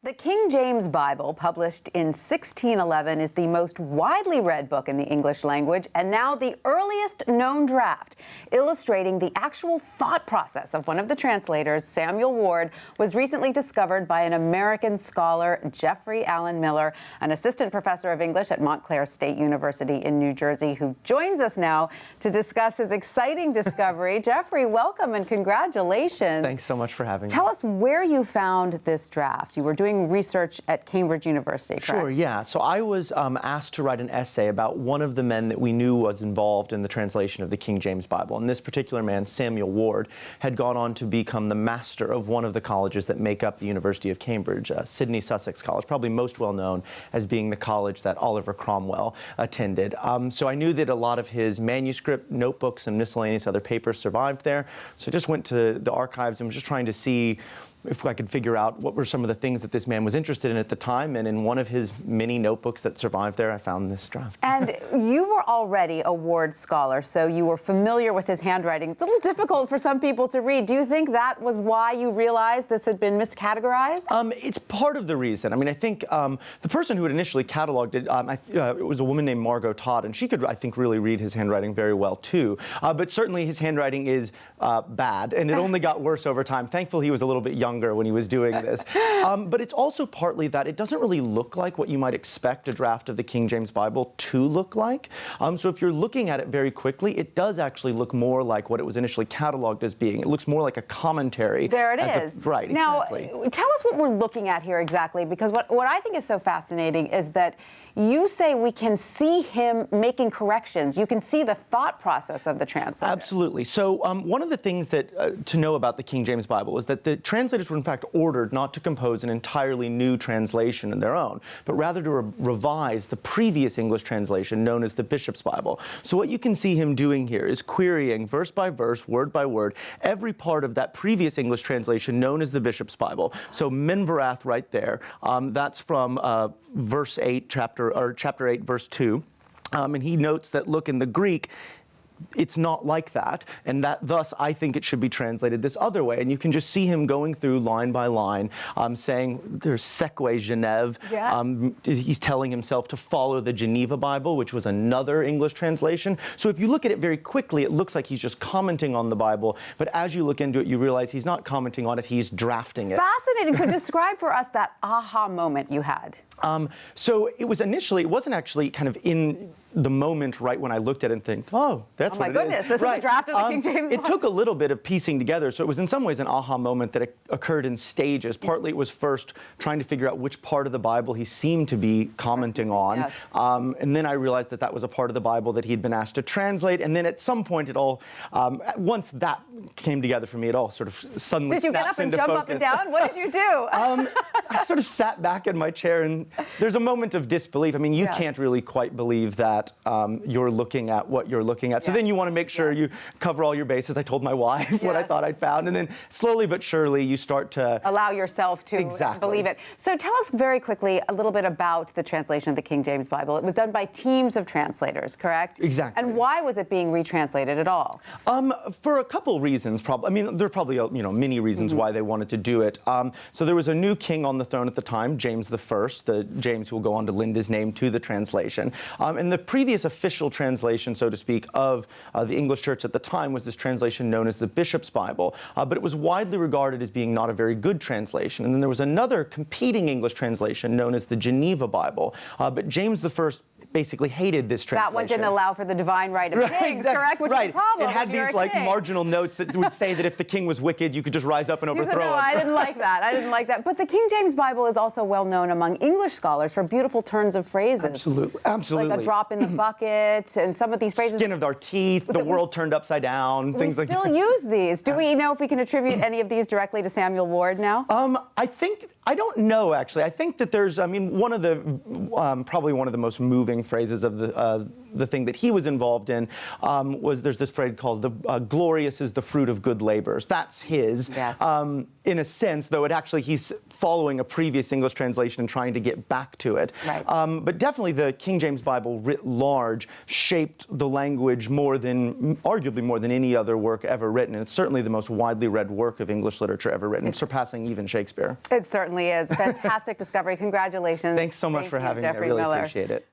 The King James Bible, published in 1611, is the most widely read book in the English language and now the earliest known draft, illustrating the actual thought process of one of the translators, Samuel Ward, was recently discovered by an American scholar, Jeffrey Allen Miller, an assistant professor of English at Montclair State University in New Jersey, who joins us now to discuss his exciting discovery. Jeffrey, welcome and congratulations. Thanks so much for having me. Tell us where you found this draft. You were doing research at Cambridge University, correct? Sure, yeah. So I was asked to write an essay about one of the men that we knew was involved in the translation of the King James Bible. And this particular man, Samuel Ward, had gone on to become the master of one of the colleges that make up the University of Cambridge, Sidney Sussex College, probably most well known as being the college that Oliver Cromwell attended. So I knew that a lot of his manuscript, notebooks, and miscellaneous other papers survived there. So I just went to the archives and was just trying to see if I could figure out what were some of the things that this man was interested in at the time. And in one of his many notebooks that survived there, I found this draft. And you were already a Ward scholar, so you were familiar with his handwriting. It's a little difficult for some people to read. Do you think that was why you realized this had been miscategorized? It's part of the reason. I mean, I think the person who had initially cataloged it, it was a woman named Margot Todd, and she could, I think, really read his handwriting very well, too. But certainly his handwriting is bad, and it only got worse over time. Thankfully, he was a little bit younger when he was doing this. But it's also partly that it doesn't really look like what you might expect a draft of the King James Bible to look like. So if you're looking at it very quickly, it does actually look more like what it was initially cataloged as being. It looks more like a commentary. There it is. Right, now, exactly. Tell us what we're looking at here exactly, because what I think is so fascinating is that you say we can see him making corrections. You can see the thought process of the translator. Absolutely. So one of the things that to know about the King James Bible is that the translators were in fact ordered not to compose an entirely new translation of their own, but rather to revise the previous English translation known as the Bishop's Bible. So what you can see him doing here is querying verse by verse, word by word, every part of that previous English translation known as the Bishop's Bible. So Menverath right there, that's from verse 8, chapter 8, verse 2. And he notes that, look, in the Greek, it's not like that, and that thus I think it should be translated this other way. And you can just see him going through line by line, saying there's Seque Genève. Yes. He's telling himself to follow the Geneva Bible, which was another English translation. So if you look at it very quickly, it looks like he's just commenting on the Bible. But as you look into it, you realize he's not commenting on it, he's drafting it. Fascinating. So describe for us that aha moment you had. So it wasn't actually kind of in the moment right when I looked at it and think, oh, that's what it is. Oh my goodness, this is a draft of the King James Bible. It took a little bit of piecing together, so it was in some ways an aha moment that occurred in stages. Partly it was first trying to figure out which part of the Bible he seemed to be commenting on. Yes. And then I realized that that was a part of the Bible that he'd been asked to translate. And then at some point it all, once that came together for me, it all sort of suddenly Did you get up and jump up and down? What did you do? I sort of sat back in my chair, and there's a moment of disbelief. I mean, you can't really quite believe that you're looking at what you're looking at. So then you want to make sure you cover all your bases. I told my wife what I thought I'd found, and then slowly but surely you start to allow yourself to believe it. So tell us very quickly a little bit about the translation of the King James Bible. It was done by teams of translators, correct? Exactly. And why was it being retranslated at all? For a couple reasons, probably. I mean, there are probably many reasons why they wanted to do it. So there was a new king on the throne at the time, James I, the James who will go on to lend his name to the translation. And the previous official translation, so to speak, of the English church at the time was this translation known as the Bishop's Bible. But it was widely regarded as being not a very good translation. And then there was another competing English translation known as the Geneva Bible. But James I basically hated this translation. That one didn't allow for the divine right of kings, correct? Which is a problem. It had these marginal notes that would say that if the king was wicked, you could just rise up and overthrow him. No, I didn't like that. I didn't like that. But the King James Bible is also well known among English scholars for beautiful turns of phrases. Absolutely, absolutely. Like a drop in the bucket, and some of these phrases. Skin of our teeth, the world turned upside down, things like that. We still use these. Do we know if we can attribute any of these directly to Samuel Ward now? I don't know, actually. I think that there's, I mean, one of the, probably one of the most moving phrases of the thing that he was involved in, there's this phrase called glorious is the fruit of good labors. That's his. Yes. In a sense, though he's following a previous English translation and trying to get back to it. Right. But definitely the King James Bible writ large shaped the language arguably more than any other work ever written. And it's certainly the most widely read work of English literature ever written, surpassing even Shakespeare. It certainly is. Fantastic discovery. Congratulations. Thanks so much for having me. I really appreciate it.